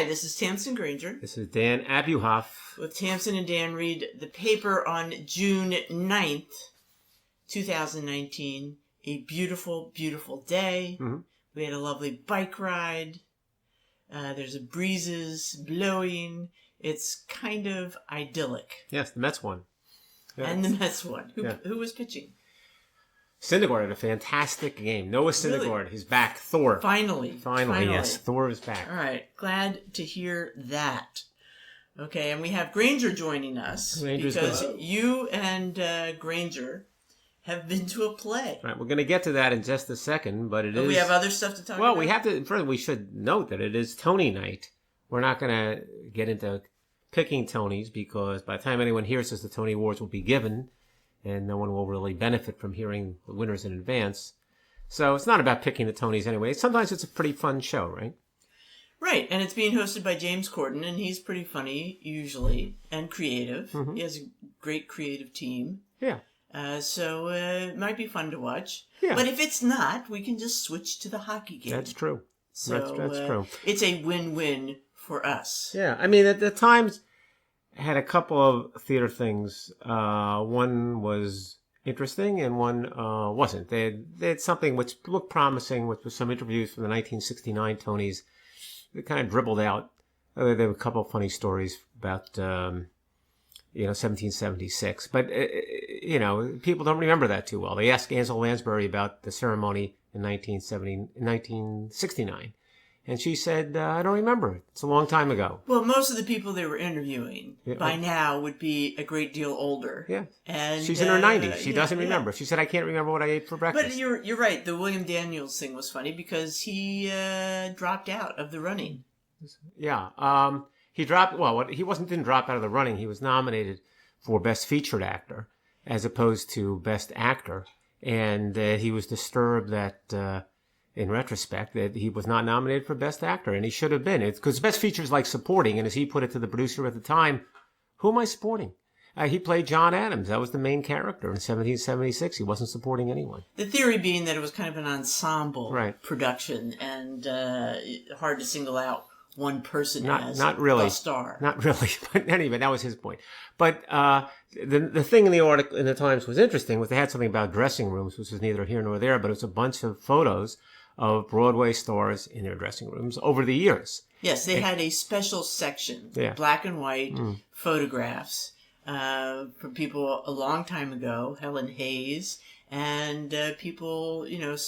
Hi, this is Tamsen Granger. This is Dan Abuhoff. With Tamsen and Dan read the paper on June 9th, 2019. A beautiful, beautiful day. Mm-hmm. We had a lovely bike ride. There's breezes blowing. It's kind of idyllic. Yes, the Mets won. Yeah. And the Mets won. Who was pitching? Syndergaard had a fantastic game. Noah Syndergaard, really? He's back. Thor. Finally, yes. Thor is back. All right. Glad to hear that. Okay, and we have Granger joining us. Granger's because good. You and Granger have been to a play. Right, we're going to get to that in just a second, but we have other stuff to talk about? Well, we have to. First, we should note that it is Tony night. We're not going to get into picking Tonys because by the time anyone hears this, the Tony Awards will be given. And no one will really benefit from hearing the winners in advance. So it's not about picking the Tonys anyway. Sometimes it's a pretty fun show, right? Right, and it's being hosted by James Corden, and he's pretty funny, usually, and creative. Mm-hmm. He has a great creative team. Yeah. So it might be fun to watch. Yeah. But if it's not, we can just switch to the hockey game. That's true. So that's true. It's a win-win for us. Yeah, I mean, at the Times had a couple of theater things. One was interesting and one wasn't. They had something which looked promising, which was some interviews from the 1969 Tonys. They kind of dribbled out. There were a couple of funny stories about, 1776. But, people don't remember that too well. They asked Ansel Lansbury about the ceremony in 1969. And she said, I don't remember it. It's a long time ago. Well, most of the people they were interviewing by now would be a great deal older. Yeah. And she's in her 90s. She doesn't remember. She said, I can't remember what I ate for breakfast. But you're right. The William Daniels thing was funny because he dropped out of the running. Yeah. He didn't drop out of the running. He was nominated for Best Featured Actor as opposed to Best Actor. And he was disturbed that... in retrospect, that he was not nominated for Best Actor, and he should have been. It's because Best Feature is like supporting, and as he put it to the producer at the time, who am I supporting? He played John Adams. That was the main character in 1776. He wasn't supporting anyone. The theory being that it was kind of an ensemble production, and hard to single out one person as a star. Not really, but anyway, that was his point. But the thing in the article in the Times was interesting was they had something about dressing rooms, which was neither here nor there, but it was a bunch of photos of Broadway stars in their dressing rooms over the years. Yes, they had a special section, black and white photographs from people a long time ago, Helen Hayes, and people, in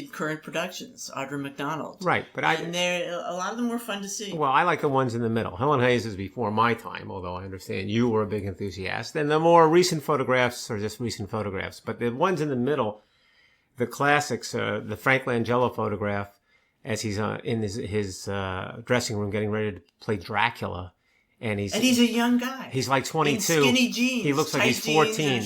current productions, Audra McDonald. Right, but a lot of them were fun to see. Well, I like the ones in the middle. Helen Hayes is before my time, although I understand you were a big enthusiast. And the more recent photographs are just recent photographs. But the ones in the middle, the classics, the Frank Langella photograph, as he's in his dressing room getting ready to play Dracula. And he's a young guy. He's like 22. In skinny jeans. He looks like he's 14.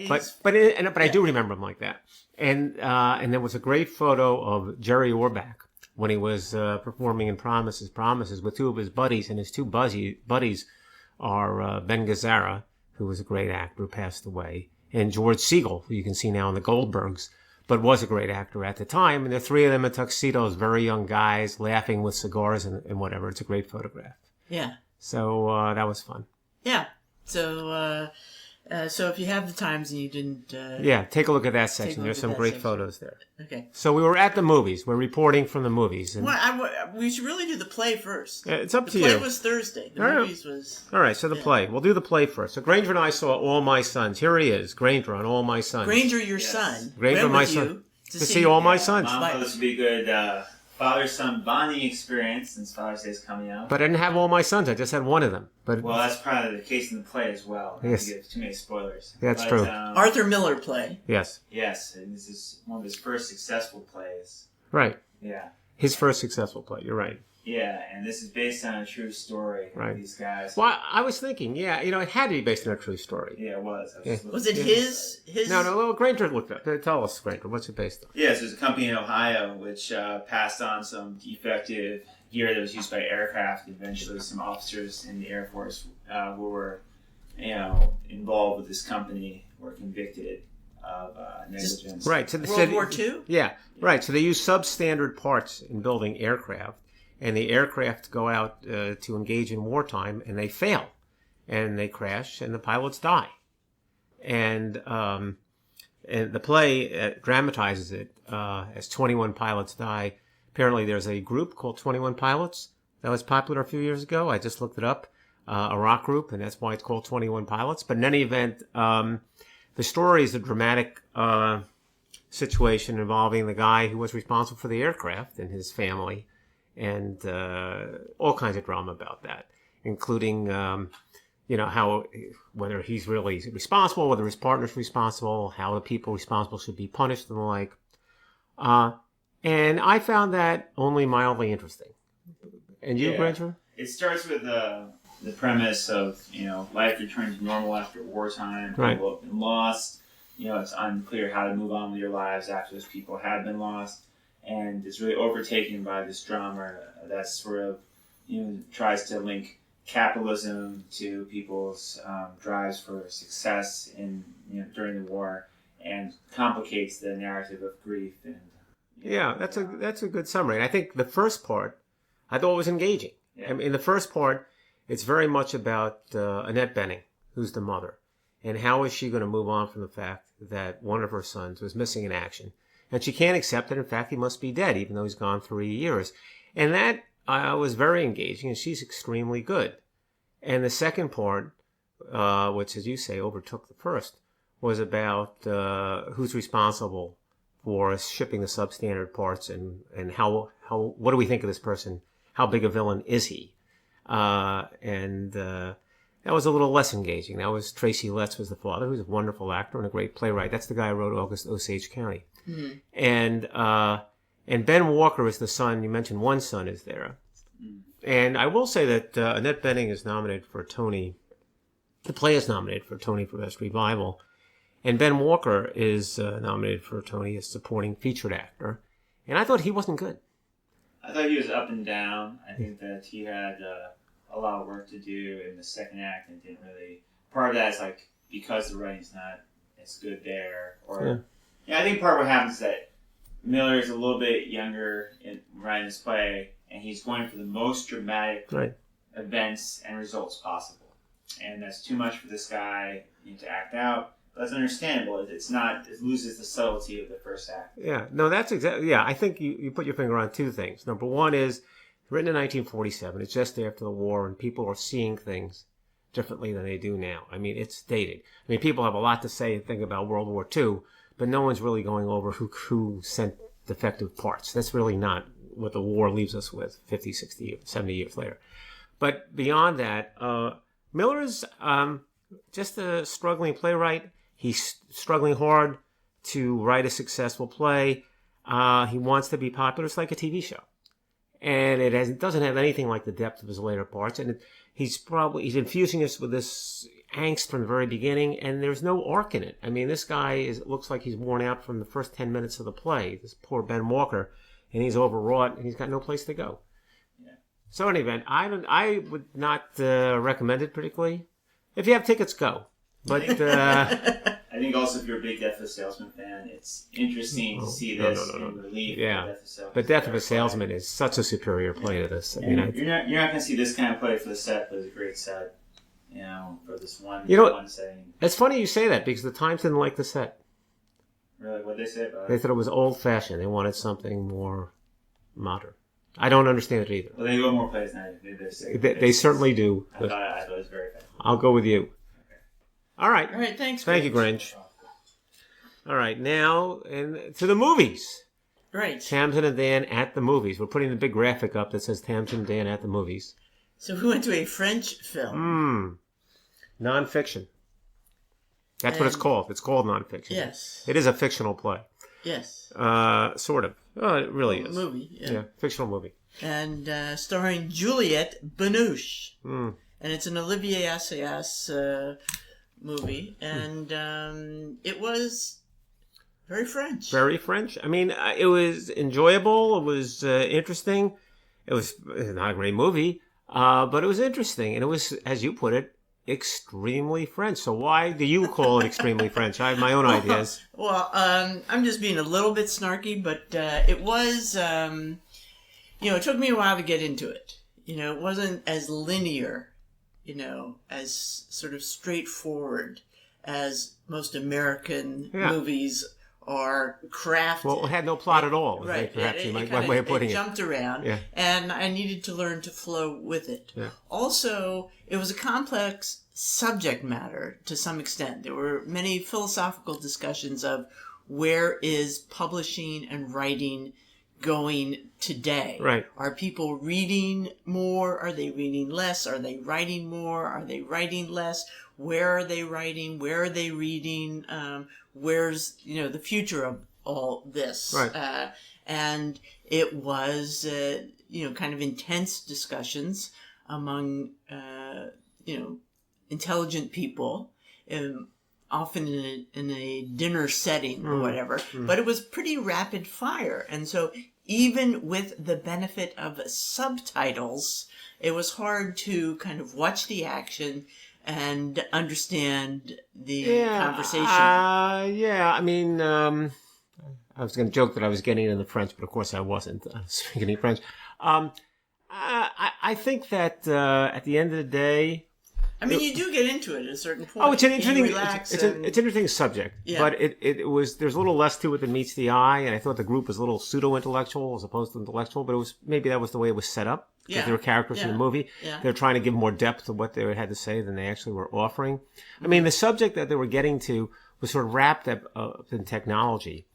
But I do remember him like that. And there was a great photo of Jerry Orbach when he was performing in Promises with two of his buddies, and his two buddies are Ben Gazzara, who was a great actor who passed away, and George Segal, who you can see now in the Goldbergs, but was a great actor at the time. And the three of them in tuxedos, very young guys, laughing with cigars and whatever. It's a great photograph. Yeah. So that was fun. Yeah. So if you have the Times and you didn't... take a look at that section. There's some great photos there. Okay. So we were at the movies. We're reporting from the movies. And we should really do the play first. It's up to you. The play was Thursday. The movies was... All right, so the play. We'll do the play first. So Granger and I saw All My Sons. Here he is, Granger on All My Sons. Granger, your son. Granger, my son. To see All My Sons. Mom thought this would be a good father-son bonding experience since Father's Day is coming up. But I didn't have All My Sons. I just had one of them. But well, that's probably the case in the play as well. Not to give too many spoilers. That's true. Arthur Miller play. Yes. Yes, and this is one of his first successful plays. Right. Yeah. His first successful play. You're right. Yeah, and this is based on a true story. Right. Of these guys. Well, I was thinking, it had to be based on a true story. Yeah, it was. Was it his? No, Granger looked up. Tell us, Granger, what's it based on? Yes, there's a company in Ohio which passed on some defective gear that was used by aircraft. Eventually, some officers in the Air Force who were, involved with this company were convicted of negligence. Right. So World War II? Yeah, right. So they use substandard parts in building aircraft. and the aircraft go out to engage in wartime, and they fail, and they crash, and the pilots die. And the play dramatizes it as 21 pilots die. Apparently, there's a group called 21 Pilots that was popular a few years ago. I just looked it up, a rock group, and that's why it's called 21 Pilots. But in any event, the story is a dramatic situation involving the guy who was responsible for the aircraft and his family, and all kinds of drama about that, including how whether he's really responsible, whether his partner's responsible, how the people responsible should be punished, and the like. And I found that only mildly interesting. And you, Granger? It starts with the premise of life returning to normal after wartime. People have been lost. It's unclear how to move on with your lives after those people have been lost. And it's really overtaken by this drama that sort of tries to link capitalism to people's drives for success during the war, and complicates the narrative of grief. And that's a good summary. And I think the first part I thought was engaging. Yeah. I mean, in the first part, it's very much about Annette Bening, who's the mother, and how is she going to move on from the fact that one of her sons was missing in action. And she can't accept it. In fact, he must be dead, even though he's gone 3 years. And that was very engaging, and she's extremely good. And the second part, which, as you say, overtook the first, was about who's responsible for shipping the substandard parts, and what do we think of this person? How big a villain is he? That was a little less engaging. That was Tracy Letts was the father, who's a wonderful actor and a great playwright. That's the guy who wrote August Osage County. Mm. And Ben Walker is the son. You mentioned one son is there. Mm. And I will say that Annette Bening is nominated for a Tony. The play is nominated for a Tony for Best Revival. And Ben Walker is nominated for a Tony as supporting featured actor. And I thought he wasn't good. I thought he was up and down. I think that he had a lot of work to do in the second act and didn't really... Part of that is because the writing's not as good there. I think part of what happens is that Miller is a little bit younger in writing this play, and he's going for the most dramatic events and results possible. And that's too much for this guy to act out. But that's understandable. It's not. It loses the subtlety of the first act. Yeah. No, that's exactly... Yeah, I think you put your finger on two things. Number one is, written in 1947. It's just after the war, and people are seeing things differently than they do now. I mean, it's dated. I mean, people have a lot to say and think about World War II, but no one's really going over who sent defective parts. That's really not what the war leaves us with 50, 60, 70 years later. But beyond that, Miller is just a struggling playwright. He's struggling hard to write a successful play. He wants to be popular. It's like a TV show. And it doesn't have anything like the depth of his later parts. And he's infusing us with this angst from the very beginning, and there's no arc in it. I mean, this guy looks like he's worn out from the first 10 minutes of the play, this poor Ben Walker, and he's overwrought, and he's got no place to go. Yeah. So in any event, I would not recommend it particularly. If you have tickets, go. But I think also if you're a big Death of a Salesman fan, it's interesting to see this in relief. Yeah, but Death of a Salesman is such a superior play to this. You're not going to see this kind of play for the set, but it's a great set. For this one setting. It's funny you say that, because the Times didn't like the set. Really? What did they say about it? They thought it was old-fashioned. They wanted something more modern. I don't understand it either. Well, they go more plays now. They certainly do. I thought it was very fast. I'll go with you. Okay. All right. All right, thanks, Thank you, Grinch. All right, now to the movies. Right. Tamsen and Dan at the movies. We're putting the big graphic up that says Tamsen and Dan at the movies. So we went to a French film. Nonfiction. That's what it's called. It's called nonfiction. Yes. It is a fictional play. Yes. Sort of. Oh, it really is. Movie, yeah. Fictional movie. And starring Juliette Binoche. And it's an Olivier Assayas movie. And it was very French. Very French. I mean, it was enjoyable. It was interesting. It was not a great movie. But it was interesting, and it was, as you put it, extremely French. So why do you call it extremely French? I have my own ideas. Well, I'm just being a little bit snarky, but it was it took me a while to get into it. It wasn't as linear, as sort of straightforward as most American movies are crafted. Well, it had no plot at all. Right. Perhaps one way of putting it. It jumped around, and I needed to learn to flow with it. Yeah. Also, it was a complex subject matter to some extent. There were many philosophical discussions of where is publishing and writing going today? Right. Are people reading more? Are they reading less? Are they writing more? Are they writing less? Where are they writing? Where are they reading? Where's, the future of all this? Right. And it was, kind of intense discussions among, intelligent people, often in a dinner setting or whatever, but it was pretty rapid fire. And so even with the benefit of subtitles, it was hard to kind of watch the action and understand the conversation. I mean, I was going to joke that I was getting into French, but of course I wasn't speaking French. I think that at the end of the day, I mean, you do get into it at a certain point. Oh, it's an interesting, it's an interesting subject. Yeah. But there's a little less to it than meets the eye, and I thought the group was a little pseudo-intellectual as opposed to intellectual, but maybe that was the way it was set up. Because there were characters in the movie. Yeah. They were trying to give more depth to what they had to say than they actually were offering. I mean, the subject that they were getting to was sort of wrapped up in technology.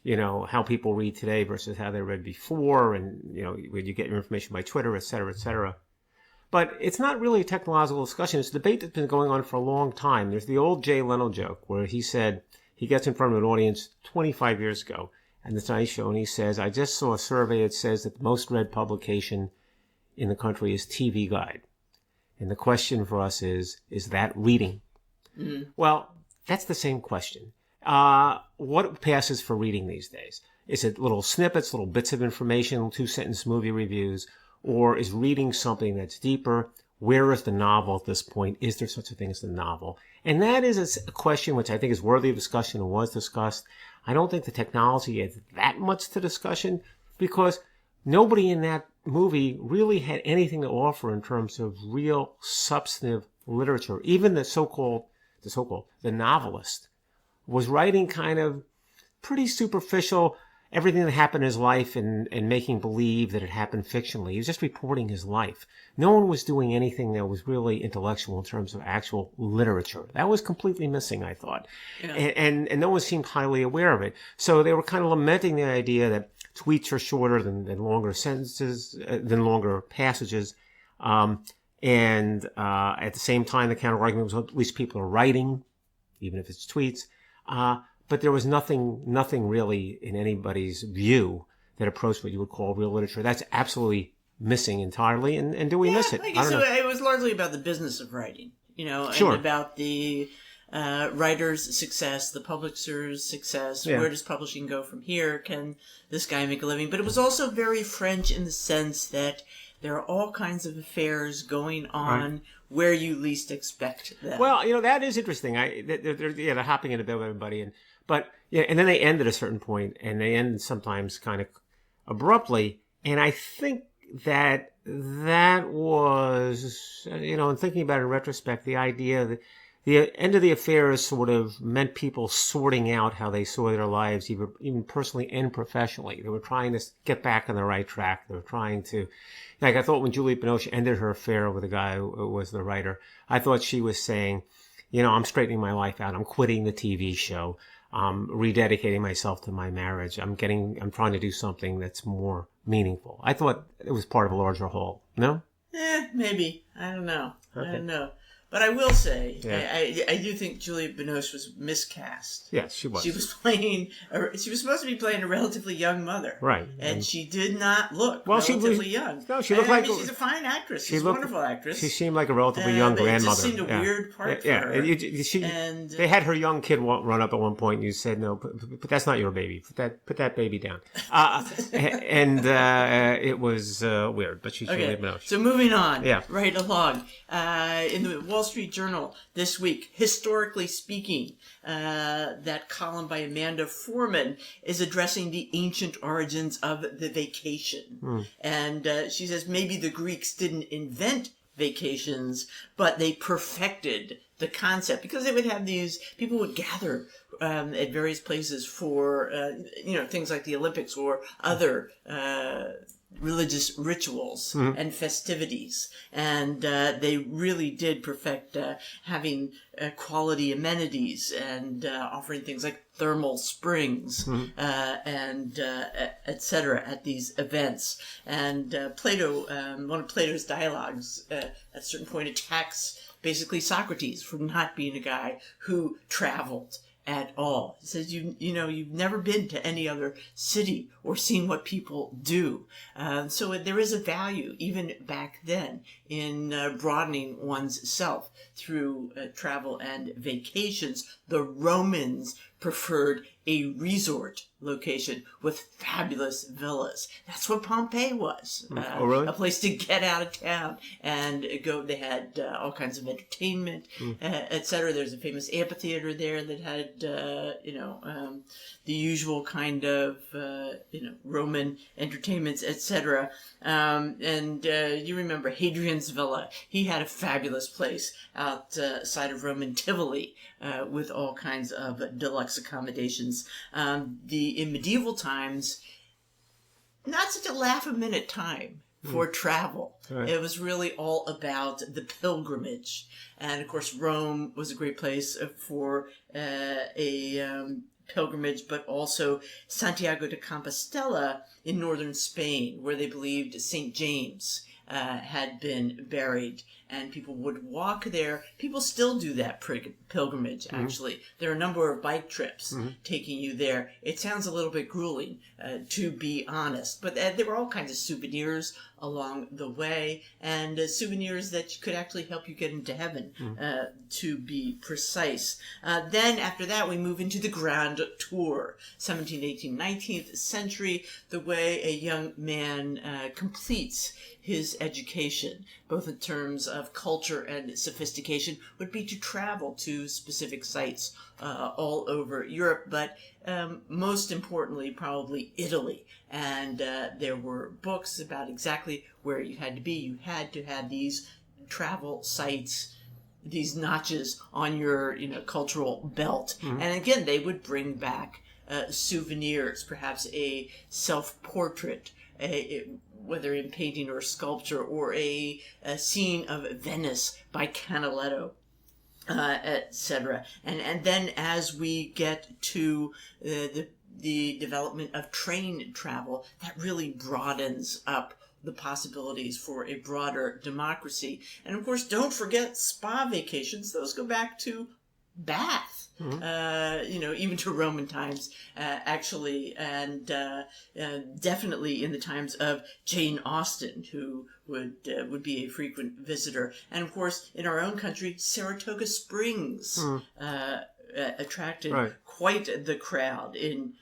How people read today versus how they read before, and, when you get your information by Twitter, et cetera, et cetera. But it's not really a technological discussion. It's a debate that's been going on for a long time. There's the old Jay Leno joke where he said he gets in front of an audience 25 years ago and the Tonight Show, and he says, I just saw a survey that says that the most read publication in the country is TV Guide. And the question for us is that reading? Mm-hmm. Well, that's the same question. What passes for reading these days? Is it little snippets, little bits of information, 2-sentence movie reviews? Or is reading something that's deeper? Where is the novel at this point? Is there such a thing as the novel? And that is a question which I think is worthy of discussion and was discussed. I don't think the technology adds that much to discussion because nobody in that movie really had anything to offer in terms of real substantive literature. Even the novelist was writing kind of pretty superficial everything that happened in his life and making believe that it happened fictionally. He was just reporting his life. No one was doing anything that was really intellectual in terms of actual literature. That was completely missing, I thought. Yeah. And no one seemed highly aware of it. So they were kind of lamenting the idea that tweets are shorter than longer sentences, than longer passages. And at the same time, the counter-argument was at least people are writing, even if it's tweets. But there was nothing really in anybody's view that approached what you would call real literature. That's absolutely missing entirely. And do we miss it? I guess it was largely about the business of writing, and about the writer's success, the publisher's success. Yeah. Where does publishing go from here? Can this guy make a living? But it was also very French in the sense that there are all kinds of affairs going on where you least expect them. Well, that is interesting. They're hopping into bed with everybody, and then they end at a certain point, and they end sometimes kind of abruptly. And I think that was, in thinking about it in retrospect, the idea that the end of the affair sort of meant people sorting out how they saw their lives, even personally and professionally. They were trying to get back on the right track. They were trying to, I thought when Juliette Binoche ended her affair with the guy who was the writer, I thought she was saying, I'm straightening my life out. I'm quitting the TV show. I'm rededicating myself to my marriage. I'm trying to do something that's more meaningful. I thought it was part of a larger whole. No? Maybe. I don't know. Okay. I don't know. But I will say, I do think Juliette Binoche was miscast. Yes, she was. She was supposed to be playing a relatively young mother. Right. And she did not look relatively young. No, she looked like... she's a fine actress. She's a wonderful actress. She seemed like a relatively young grandmother. It just seemed a weird part for her. They had her young kid run up at one point and you said, no, but that's not your baby. Put that baby down. It was weird, but she's Juliette Binoche. So moving on. Yeah. Right along. In the Wall Wall Street Journal this week, historically speaking, that column by Amanda Foreman is addressing the ancient origins of the vacation. And she says maybe the Greeks didn't invent vacations, but they perfected the concept, because they would have these, people would gather at various places for, things like the Olympics or other religious rituals and festivities. And they really did perfect having quality amenities and offering things like thermal springs and etc. at these events. And Plato, one of Plato's dialogues at a certain point attacks basically Socrates for not being a guy who traveled at all. He says, you've never been to any other city or seen what people do. So there is a value, even back then, in broadening one's self through travel and vacations. The Romans preferred a resort location with fabulous villas. That's what Pompeii was. Oh, really? A place to get out of town and go. They had all kinds of entertainment, etc. There's a famous amphitheater there that had, the usual kind of, Roman entertainments, etc. And you remember Hadrian's Villa. He had a fabulous place outside of Rome in Tivoli with all kinds of deluxe accommodations. In medieval times, not such a laugh-a-minute time for travel. Right. It was really all about the pilgrimage. And of course, Rome was a great place for a pilgrimage, but also Santiago de Compostela in northern Spain, where they believed St. James had been buried, and people would walk there. People still do that pilgrimage, actually. There are a number of bike trips taking you there. It sounds a little bit grueling, to be honest, but there were all kinds of souvenirs along the way, and souvenirs that could actually help you get into heaven, to be precise. Then after that, we move into the Grand Tour, 17th, 18th, 19th century, the way a young man completes his education, both in terms of culture and sophistication, would be to travel to specific sites all over Europe, but most importantly, probably Italy. And there were books about exactly where you had to be. You had to have these travel sites, these notches on your cultural belt. And again, they would bring back souvenirs, perhaps a self-portrait, whether in painting or sculpture, or a scene of Venice by Canaletto, etc. And then as we get to the development of train travel, that really broadens up the possibilities for a broader democracy. And of course, don't forget spa vacations. Those go back to Bath. Even to Roman times, actually, and definitely in the times of Jane Austen, who would be a frequent visitor. And of course, in our own country, Saratoga Springs attracted quite the crowd in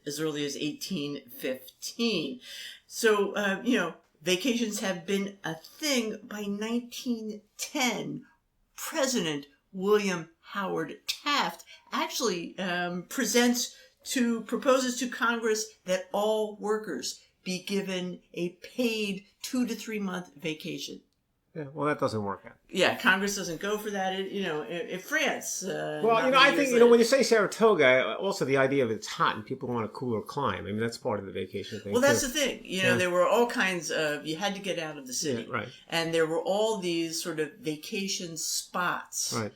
as early as 1815. So, vacations have been a thing. By 1910, President William Howard Taft actually proposes to Congress that all workers be given a paid 2 to 3 month vacation. Yeah, well, that doesn't work out. Yeah, Congress doesn't go for that. In France. I think when you say Saratoga, also the idea of it's hot and people want a cooler climate. I mean, that's part of the vacation thing. Well, that's the thing. There were all kinds of. You had to get out of the city, right? And there were all these sort of vacation spots, right?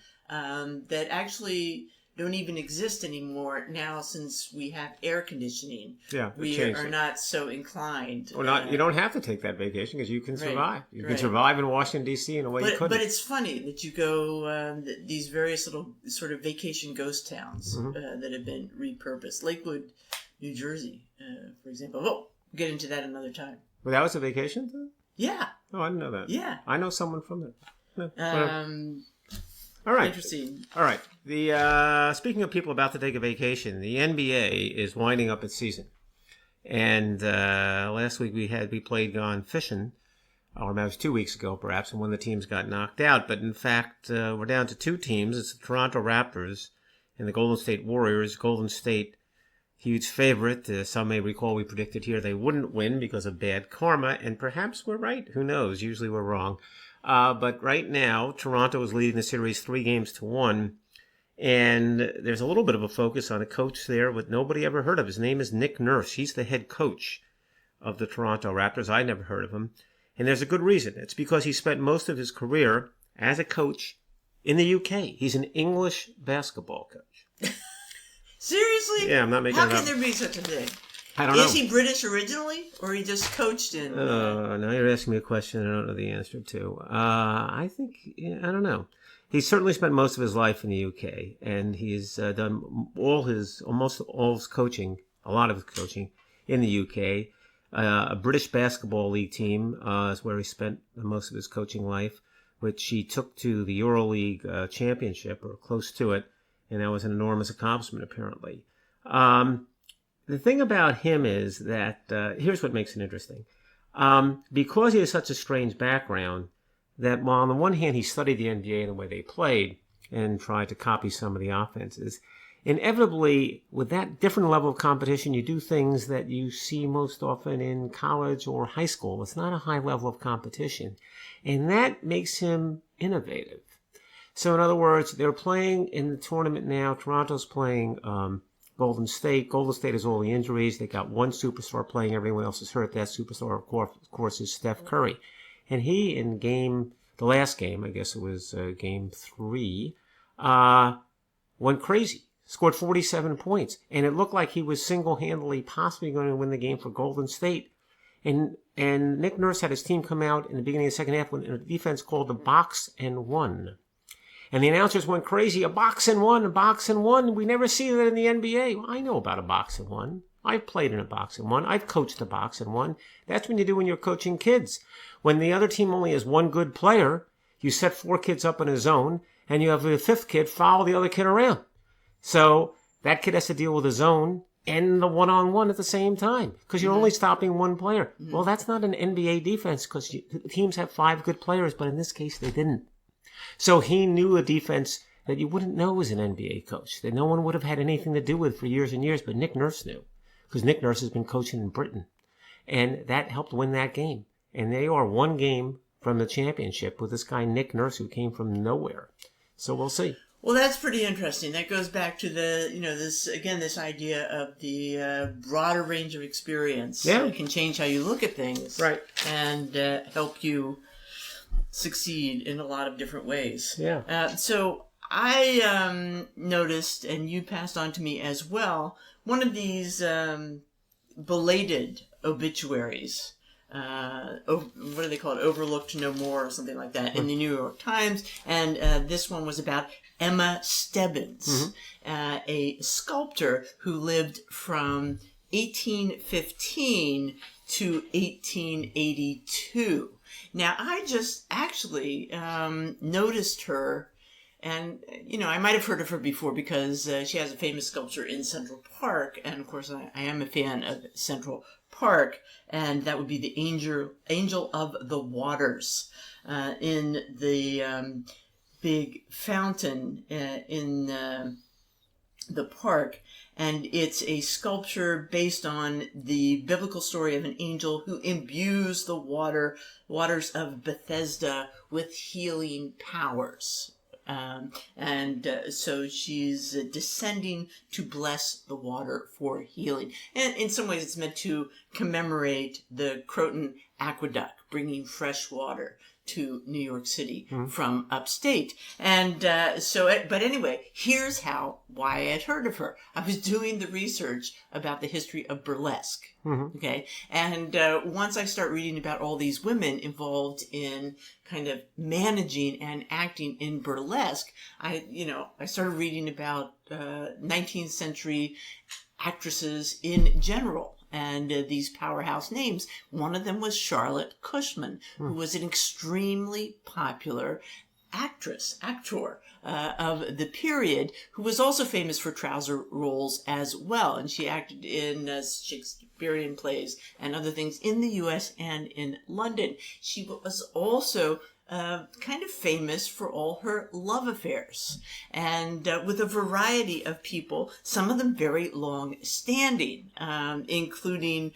That actually don't even exist anymore now, since we have air conditioning. Yeah, we are not so inclined. Or not. You don't have to take that vacation because you can survive. You can survive in Washington D.C. in a way you couldn't. But it's funny that you go these various little sort of vacation ghost towns that have been repurposed. Lakewood, New Jersey, for example. We'll get into that another time. Well, that was a vacation thing? Yeah. Oh, I didn't know that. Yeah. I know someone from there. All right. Interesting. All right. The speaking of people about to take a vacation, the NBA is winding up its season, and last week we played Gone Fishing or that was 2 weeks ago, perhaps, and one of the teams got knocked out. But in fact, we're down to 2 teams. It's the Toronto Raptors and the Golden State Warriors. Golden State, huge favorite. Some may recall we predicted here they wouldn't win because of bad karma, and perhaps we're right. Who knows? Usually we're wrong. But right now, Toronto is leading the series 3-1. And there's a little bit of a focus on a coach there with nobody ever heard of. His name is Nick Nurse. He's the head coach of the Toronto Raptors. I never heard of him. And there's a good reason. It's because he spent most of his career as a coach in the UK. He's an English basketball coach. Seriously? Yeah, I'm not making it up. How can there be such a thing? I don't know. Is he British originally, or he just coached in? Now you're asking me a question I don't know the answer to. I think, I don't know. He's certainly spent most of his life in the UK, and he's done almost all his coaching, a lot of his coaching, in the UK. A British basketball league team is where he spent most of his coaching life, which he took to the EuroLeague championship, or close to it, and that was an enormous accomplishment, apparently. The thing about him is that, here's what makes it interesting. Because he has such a strange background, that while on the one hand he studied the NBA and the way they played and tried to copy some of the offenses, inevitably with that different level of competition you do things that you see most often in college or high school. It's not a high level of competition, and that makes him innovative. So in other words, they're playing in the tournament now. Toronto's playing Golden State. Golden State has all the injuries. They got one superstar playing. Everyone else is hurt. That superstar, of course, is Steph Curry. And he, in the last game, I guess it was game 3, went crazy. Scored 47 points. And it looked like he was single-handedly possibly going to win the game for Golden State. And Nick Nurse had his team come out in the beginning of the second half with a defense called the box and one. And the announcers went crazy. A box and one, a box and one. We never see that in the NBA. Well, I know about a box and one. I've played in a box and one. I've coached a box and one. That's when you do when you're coaching kids. When the other team only has one good player, you set 4 kids up in a zone, and you have the 5th kid follow the other kid around. So that kid has to deal with the zone and the one-on-one at the same time because you're only stopping one player. Mm-hmm. Well, that's not an NBA defense because teams have 5 good players, but in this case they didn't. So he knew a defense that you wouldn't know as an NBA coach, that no one would have had anything to do with for years and years, but Nick Nurse knew because Nick Nurse has been coaching in Britain. And that helped win that game. And they are 1 game from the championship with this guy Nick Nurse who came from nowhere. So we'll see. Well, that's pretty interesting. That goes back to this idea of the broader range of experience that can change how you look at things, right, and help you succeed in a lot of different ways. Yeah. So I noticed, and you passed on to me as well, one of these belated obituaries. What do they call it? Overlooked No More or something like that in the New York Times. And this one was about Emma Stebbins, a sculptor who lived from 1815 to 1882. Now, I just actually noticed her, and, I might have heard of her before because she has a famous sculpture in Central Park, and, of course, I am a fan of Central Park, and that would be the Angel of the Waters in the big fountain in the park. And it's a sculpture based on the biblical story of an angel who imbues the waters of Bethesda with healing powers. So she's descending to bless the water for healing. And in some ways it's meant to commemorate the Croton Aqueduct, bringing fresh water to New York City from upstate. And but anyway, here's why I had heard of her. I was doing the research about the history of burlesque. Okay. And once I start reading about all these women involved in kind of managing and acting in burlesque, I started reading about 19th century actresses in general. And these powerhouse names. One of them was Charlotte Cushman, who was an extremely popular actor of the period, who was also famous for trouser roles as well. And she acted in Shakespearean plays and other things in the U.S. and in London. She was also kind of famous for all her love affairs, and with a variety of people, some of them very long-standing, including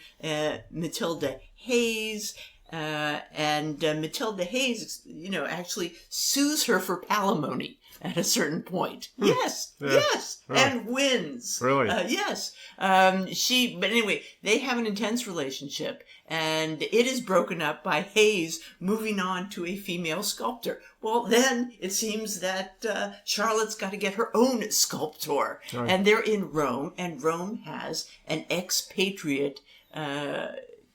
Matilda Hayes. And Matilda Hayes, actually sues her for palimony at a certain point. Yes, yes, and wins. Really? Yes. But anyway, they have an intense relationship, and it is broken up by Hayes moving on to a female sculptor. Well, then it seems that Charlotte's got to get her own sculptor, and they're in Rome, and Rome has an expatriate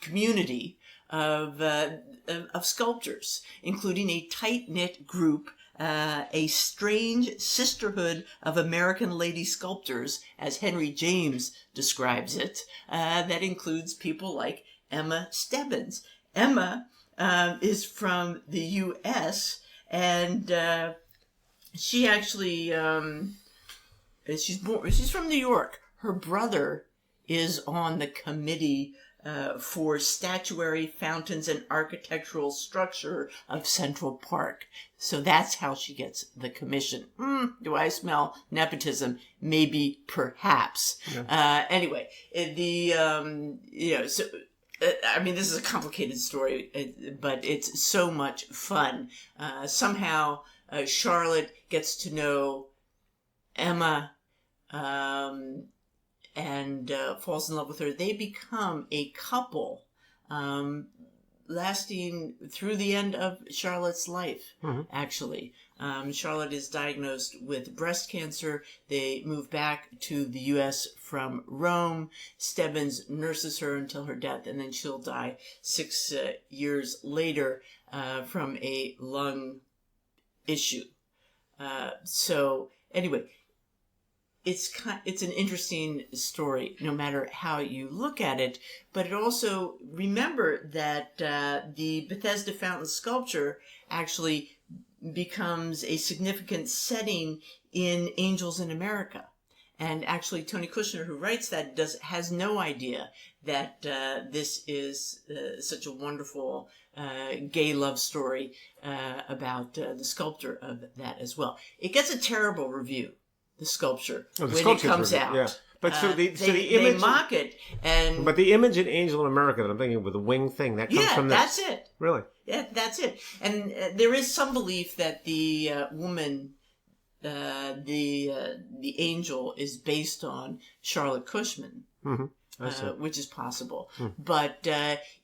community of sculptors, including a tight-knit group, a strange sisterhood of American lady sculptors, as Henry James describes it, that includes people like Emma Stebbins. Emma is from the U.S., and she actually, she's from New York. Her brother is on the committee for statuary, fountains, and architectural structure of Central Park. So that's how she gets the commission. Do I smell nepotism? Maybe, perhaps. Yeah. Anyway, this is a complicated story, but it's so much fun. Somehow, Charlotte gets to know Emma, and falls in love with her. They become a couple, lasting through the end of Charlotte's life, actually. Charlotte is diagnosed with breast cancer. They move back to the U.S. from Rome. Stebbins nurses her until her death, and then she'll die 6 years later from a lung issue. So anyway, it's an interesting story, no matter how you look at it. But it also, remember that the Bethesda fountain sculpture actually becomes a significant setting in Angels in America. And actually, Tony Kushner, who writes that, has no idea that this is such a wonderful gay love story about the sculptor of that as well. It gets a terrible review, the sculpture, when it comes out. Yeah. But so the image, they mock it, but the image in Angel in America that I'm thinking with the wing thing, that comes from that's it. Really? Yeah, that's it. And there is some belief that the woman, the angel, is based on Charlotte Cushman, which is possible. But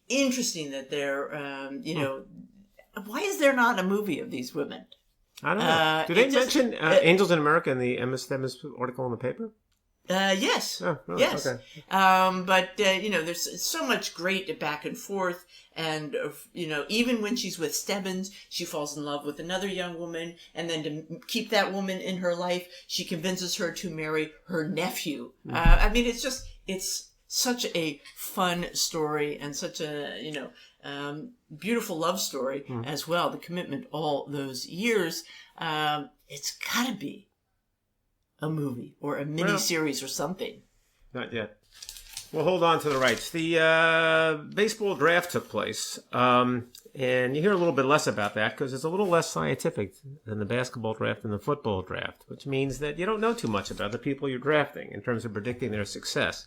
interesting that they're, why is there not a movie of these women? I don't know. Do they mention Angels in America in the Emma Stebbins article in the paper? Yes. Oh, really? Yes. Okay. But, there's so much great back and forth. And, even when she's with Stebbins, she falls in love with another young woman. And then to keep that woman in her life, she convinces her to marry her nephew. It's such a fun story and such a, beautiful love story as well. The commitment all those years. It's gotta be a movie or a mini-series or something. Not yet. We'll hold on to the rights. The baseball draft took place, and you hear a little bit less about that because it's a little less scientific than the basketball draft and the football draft, which means that you don't know too much about the people you're drafting in terms of predicting their success.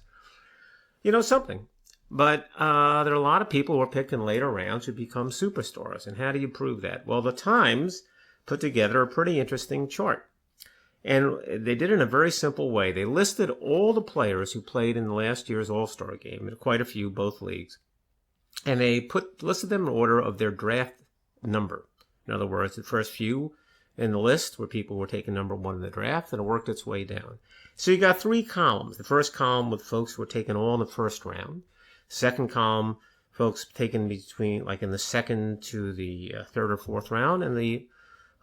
You know something, but there are a lot of people who are picked in later rounds who become superstars, and how do you prove that? Well, the Times put together a pretty interesting chart. And they did it in a very simple way. They listed all the players who played in last year's All-Star game, quite a few, both leagues. And they listed them in order of their draft number. In other words, the first few in the list were people who were taken number one in the draft, and it worked its way down. So you got 3 columns. The first column with folks who were taken all in the first round. Second column, folks taken between, like in the second to the third or fourth round, and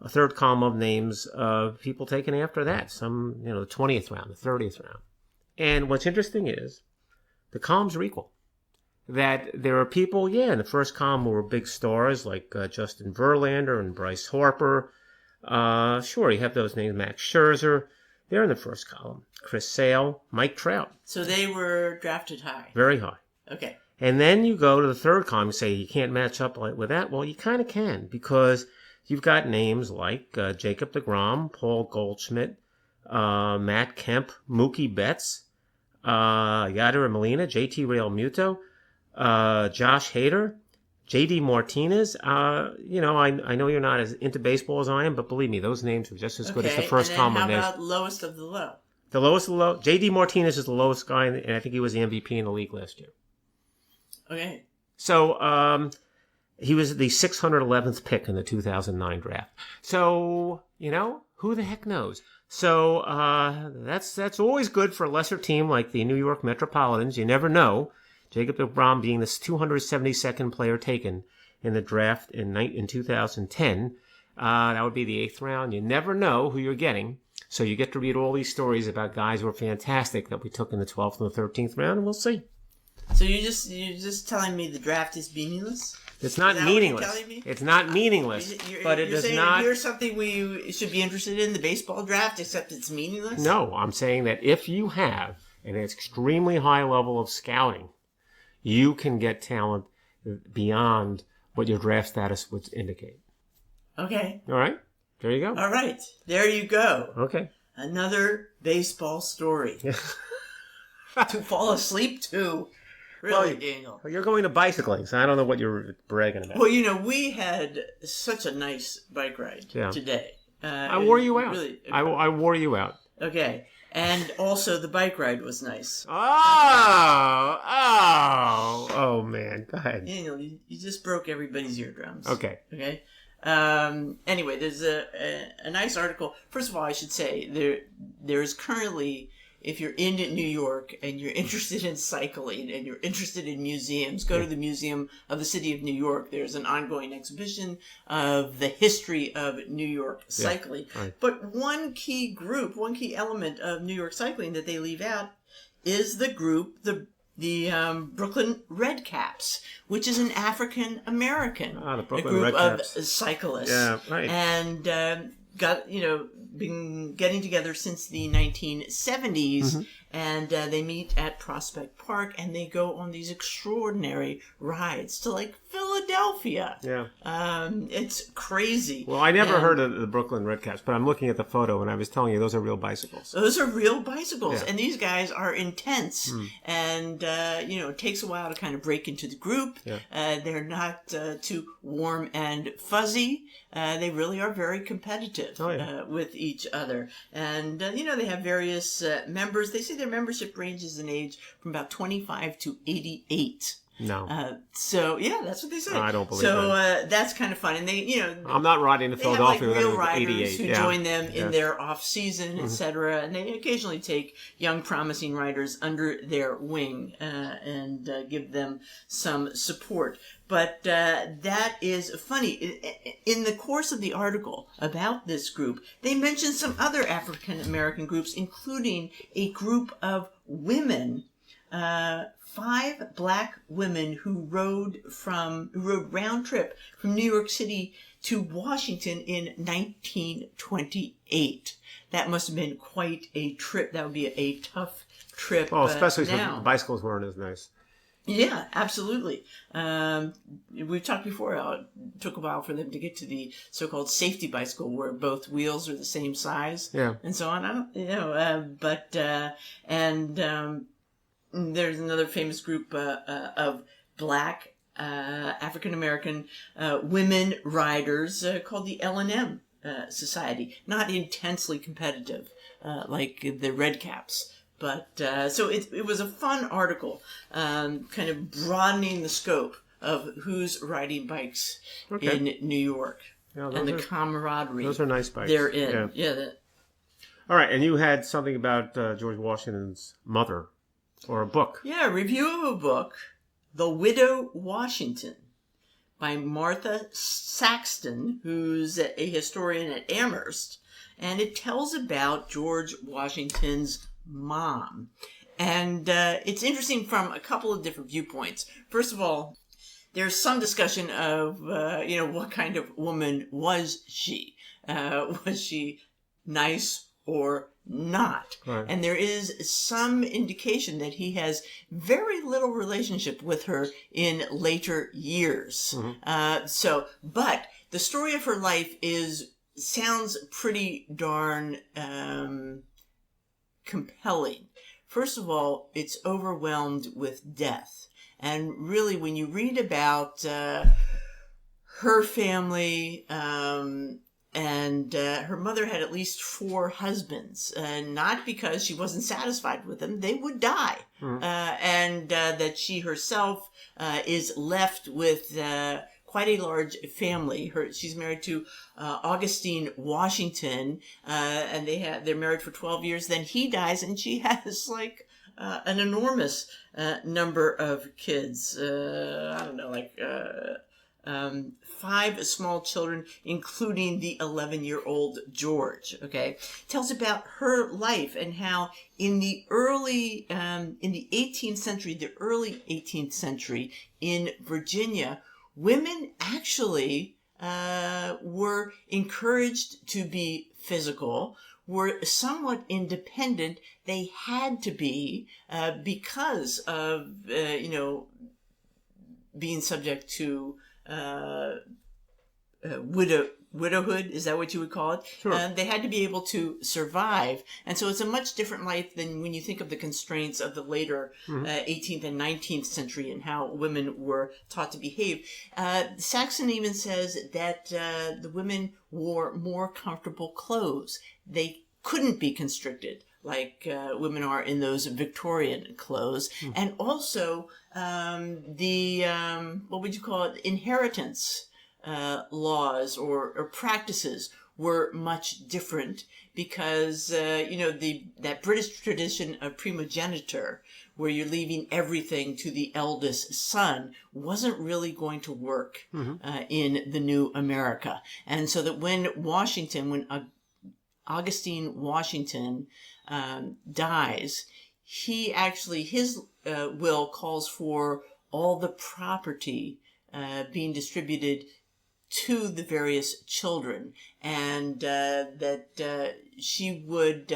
a third column of names of people taken after that. Some, the 20th round, the 30th round. And what's interesting is the columns are equal. That there are people, in the first column who were big stars like Justin Verlander and Bryce Harper, Sure, you have those names. Max Scherzer. They're in the first column. Chris Sale, Mike Trout. So they were drafted high. Very high. Okay. And then you go to the third column and say you can't match up with that. Well, you kind of can, because you've got names like Jacob deGrom, Paul Goldschmidt, Matt Kemp, Mookie Betts, Yadier Molina, JT Realmuto, Josh Hader, JD Martinez. I know you're not as into baseball as I am, but believe me, those names are just as good as the first column. And then how about lowest of the low? The lowest of the low. JD Martinez is the lowest guy, and I think he was the MVP in the league last year. Okay. So he was the 611th pick in the 2009 draft. So, who the heck knows? So that's always good for a lesser team like the New York Metropolitans. You never know. Jacob deGrom being the 272nd player taken in the draft in 2010. That would be the 8th round. You never know who you're getting. So you get to read all these stories about guys who are fantastic that we took in the 12th and the 13th round, and we'll see. So you're just telling me the draft is meaningless? It's not meaningless. It's not meaningless, but it does not. Here's something we should be interested in, the baseball draft, except it's meaningless? No, I'm saying that if you have an extremely high level of scouting, you can get talent beyond what your draft status would indicate. Okay. All right. There you go. All right. There you go. Okay. Another baseball story. To fall asleep to. Really, Daniel. You're going to bicycling, so I don't know what you're bragging about. Well, we had such a nice bike ride today. I wore you out. Really, I wore you out. Okay. And also, the bike ride was nice. Oh, man. Go ahead. Daniel, you just broke everybody's eardrums. Okay. Anyway, there's a nice article. First of all, I should say there's currently, if you're in New York and you're interested in cycling and you're interested in museums, go to the Museum of the City of New York. There's an ongoing exhibition of the history of New York cycling. Yeah, right. But one key element of New York cycling that they leave out is the group, the Brooklyn Redcaps, which is an African American group of cyclists. Yeah, right. And been getting together since the 1970s, and they meet at Prospect Park, and they go on these extraordinary rides to Philadelphia. Yeah. It's crazy. Well, I never heard of the Brooklyn Redcaps, but I'm looking at the photo, and I was telling you those are real bicycles. Those are real bicycles, and these guys are intense, and it takes a while to kind of break into the group. Yeah. They're not too warm and fuzzy. They really are very competitive with each other. And, they have various members. They say their membership ranges in age from about 25 to 88. No. That's what they say. No, I don't believe that. That's kind of fun. And they, I'm not riding to Philadelphia with real riders 88. who join them in their off season, etc. And they occasionally take young, promising riders under their wing and give them some support. But that is funny. In the course of the article about this group, they mention some other African American groups, including a group of women. 5 black women who rode round trip from New York City to Washington in 1928. That must have been quite a trip. That would be a tough trip. Well, especially now. Since bicycles weren't as nice. Yeah, absolutely. We've talked before how it took a while for them to get to the so-called safety bicycle, where both wheels are the same size, and so on. There's another famous group of black African American women riders called the L&M Society. Not intensely competitive like the Redcaps. But so it was a fun article, kind of broadening the scope of who's riding bikes in New York and the camaraderie. Those are nice bikes. They're in. All right, and you had something about George Washington's mother, or a book. Yeah, a review of a book, The Widow Washington, by Martha Saxton, who's a historian at Amherst, and it tells about George Washington's mom. And it's interesting from a couple of different viewpoints. First of all, there's some discussion of, what kind of woman was she? Was she nice or not? Right. And there is some indication that he has very little relationship with her in later years. Mm-hmm. But the story of her life sounds pretty darn compelling. First of all, it's overwhelmed with death. And really, when you read about her family, and her mother had at least 4 husbands, not because she wasn't satisfied with them. They would die. Mm-hmm. And that she herself is left with quite a large family. She's married to Augustine Washington, and they're married for 12 years. Then he dies, and she has an enormous number of kids. 5 small children, including the 11-year-old George. Okay, tells about her life and how in the early 18th century, the early 18th century in Virginia, women actually were encouraged to be physical, were somewhat independent. They had to be because of being subject to widowhood, is that what you would call it? Sure. They had to be able to survive. And so it's a much different life than when you think of the constraints of the later 18th and 19th century and how women were taught to behave. Saxon even says that the women wore more comfortable clothes. They couldn't be constricted like women are in those Victorian clothes. Mm. And also what would you call it, inheritance laws or practices were much different because, that British tradition of primogeniture, where you're leaving everything to the eldest son, wasn't really going to work in the new America. And so that when Augustine Washington dies, his will calls for all the property being distributed to the various children, and that she would,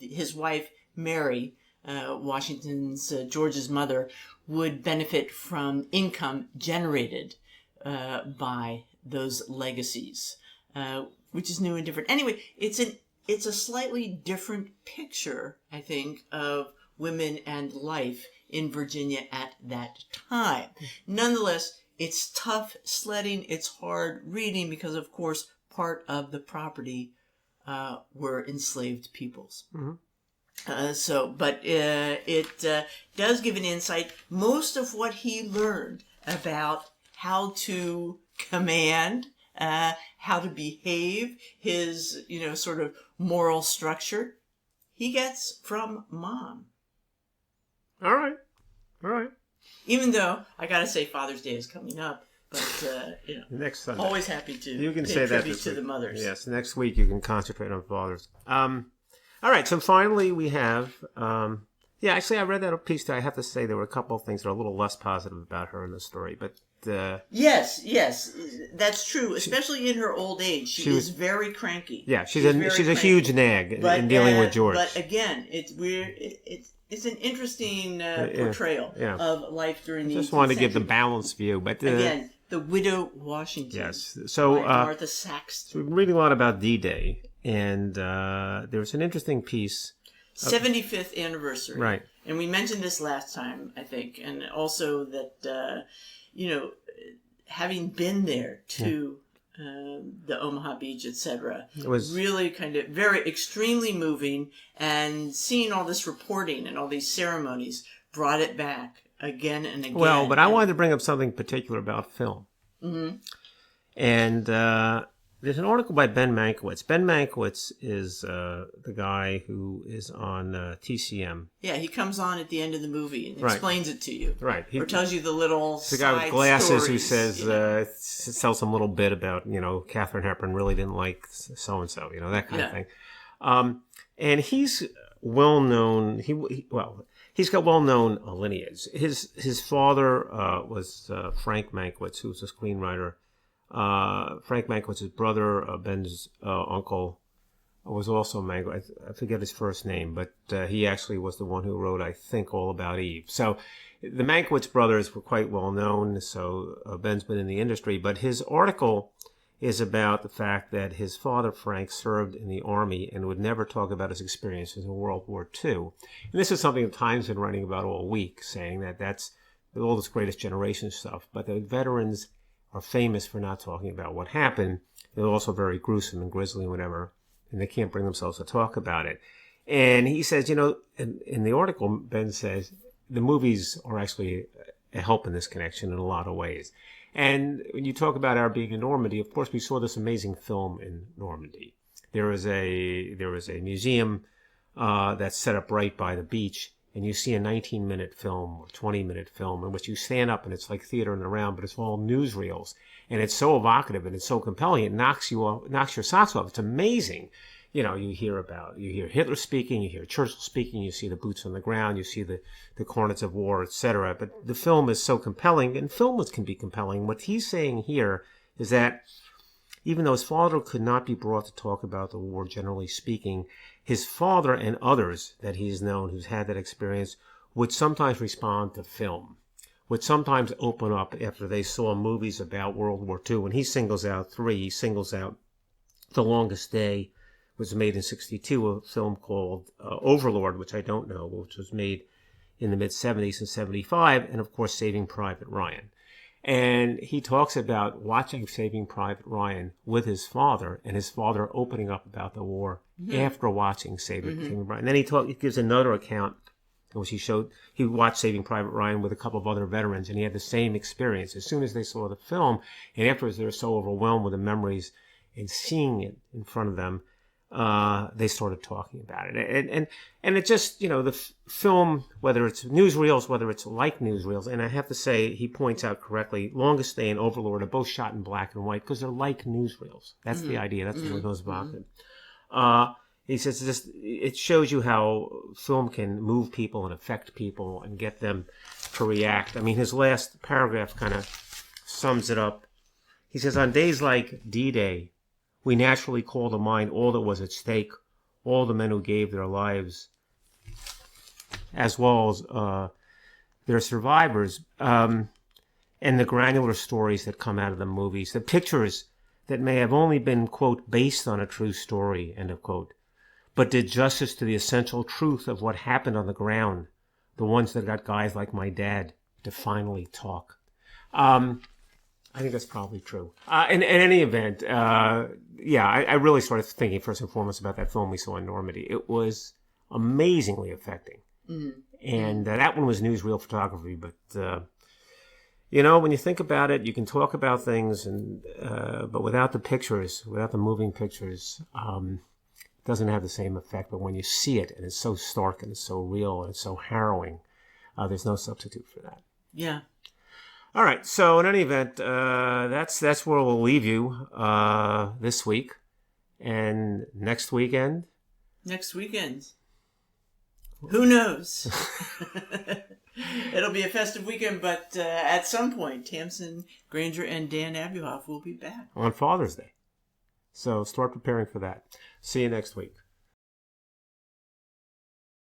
his wife Mary, George's mother, would benefit from income generated by those legacies, which is new and different. Anyway, it's a slightly different picture, I think, of women and life in Virginia at that time. Nonetheless, it's tough sledding, it's hard reading because, of course, part of the property were enslaved peoples. Mm-hmm. But it does give an insight. Most of what he learned about how to command, how to behave, his, sort of moral structure, he gets from Mom. All right. Even though, I gotta say, Father's Day is coming up, but, next Sunday. Always happy to you can pay say tribute that to the mothers. Yes, next week you can concentrate on fathers. All right, so finally we have, actually I read that piece too. I have to say there were a couple of things that are a little less positive about her in the story, but... Yes, that's true. Especially in her old age, she was very cranky. Yeah, she's a huge nag in dealing with George. But again, it's weird. It's an interesting portrayal of life during the 18th century. Just wanted to give the balanced view, but again, the widow Washington. Yes, so Martha Saxton. So we've been reading a lot about D-Day, and there was an interesting piece. 75th anniversary, right? And we mentioned this last time, I think, and also that. Having been there to the Omaha Beach, etc., it was really kind of extremely moving, and seeing all this reporting and all these ceremonies brought it back again and again. Well, but I wanted to bring up something particular about film. Mm-hmm. And there's an article by Ben Mankiewicz. Ben Mankiewicz is the guy who is on TCM. Yeah, he comes on at the end of the movie and explains it to you. Right. Or tells you the little the guy with glasses stories, who says, tells some little bit about, Katharine Hepburn really didn't like so-and-so, that kind of thing. And he's well known. he's got well-known lineage. His father was Frank Mankiewicz, who was a screenwriter. Frank Mankiewicz's brother, Ben's uncle, was also Mankiewicz. I forget his first name, but he actually was the one who wrote, I think, All About Eve. So the Mankiewicz brothers were quite well known, so Ben's been in the industry. But his article is about the fact that his father, Frank, served in the Army and would never talk about his experiences in World War II. And this is something the Times has been writing about all week, saying that that's all this Greatest Generation stuff. But the veterans are famous for not talking about what happened. They're also very gruesome and grisly and whatever, and they can't bring themselves to talk about it. And he says, in the article, Ben says, the movies are actually a help in this connection in a lot of ways. And when you talk about our being in Normandy, of course, we saw this amazing film in Normandy. There was a museum that's set up right by the beach, and you see a 19-minute film or 20-minute film in which you stand up and it's like theater in the round, but it's all newsreels. And it's so evocative and it's so compelling, it knocks your socks off. It's amazing. You hear Hitler speaking, you hear Churchill speaking, you see the boots on the ground, you see the cornets of war, etc. But the film is so compelling, and films can be compelling. What he's saying here is that even though his father could not be brought to talk about the war, generally speaking, his father and others that he's known who's had that experience would sometimes respond to film, would sometimes open up after they saw movies about World War II. And he singles out three. He singles out The Longest Day, was made in 1962, a film called Overlord, which I don't know, which was made in the mid-70s and 1975, and of course Saving Private Ryan. And he talks about watching Saving Private Ryan with his father, and his father opening up about the war after watching Saving Private Ryan. And then he gives another account in which he watched Saving Private Ryan with a couple of other veterans, and he had the same experience. As soon as they saw the film, and afterwards they were so overwhelmed with the memories and seeing it in front of them, they started talking about it. And it just, the film, whether it's newsreels, whether it's like newsreels, and I have to say, he points out correctly, Longest Day and Overlord are both shot in black and white because they're like newsreels. That's the idea. That's what goes about it. He says it shows you how film can move people and affect people and get them to react. I mean, his last paragraph kind of sums it up. He says, on days like D-Day, we naturally call to mind all that was at stake, all the men who gave their lives, as well as their survivors, and the granular stories that come out of the movies, the pictures that may have only been, quote, based on a true story, end of quote, but did justice to the essential truth of what happened on the ground, the ones that got guys like my dad to finally talk. I think that's probably true. In any event, I really started thinking first and foremost about that film we saw in Normandy. It was amazingly affecting. And that one was newsreel photography. But, when you think about it, you can talk about things, but without the pictures, without the moving pictures, it doesn't have the same effect. But when you see it, and it's so stark and it's so real and it's so harrowing, there's no substitute for that. Yeah. All right, so in any event, that's where we'll leave you this week. And next weekend? Next weekend. Who knows? It'll be a festive weekend, but at some point, Tamsen, Granger, and Dan Abuhoff will be back. On Father's Day. So start preparing for that. See you next week.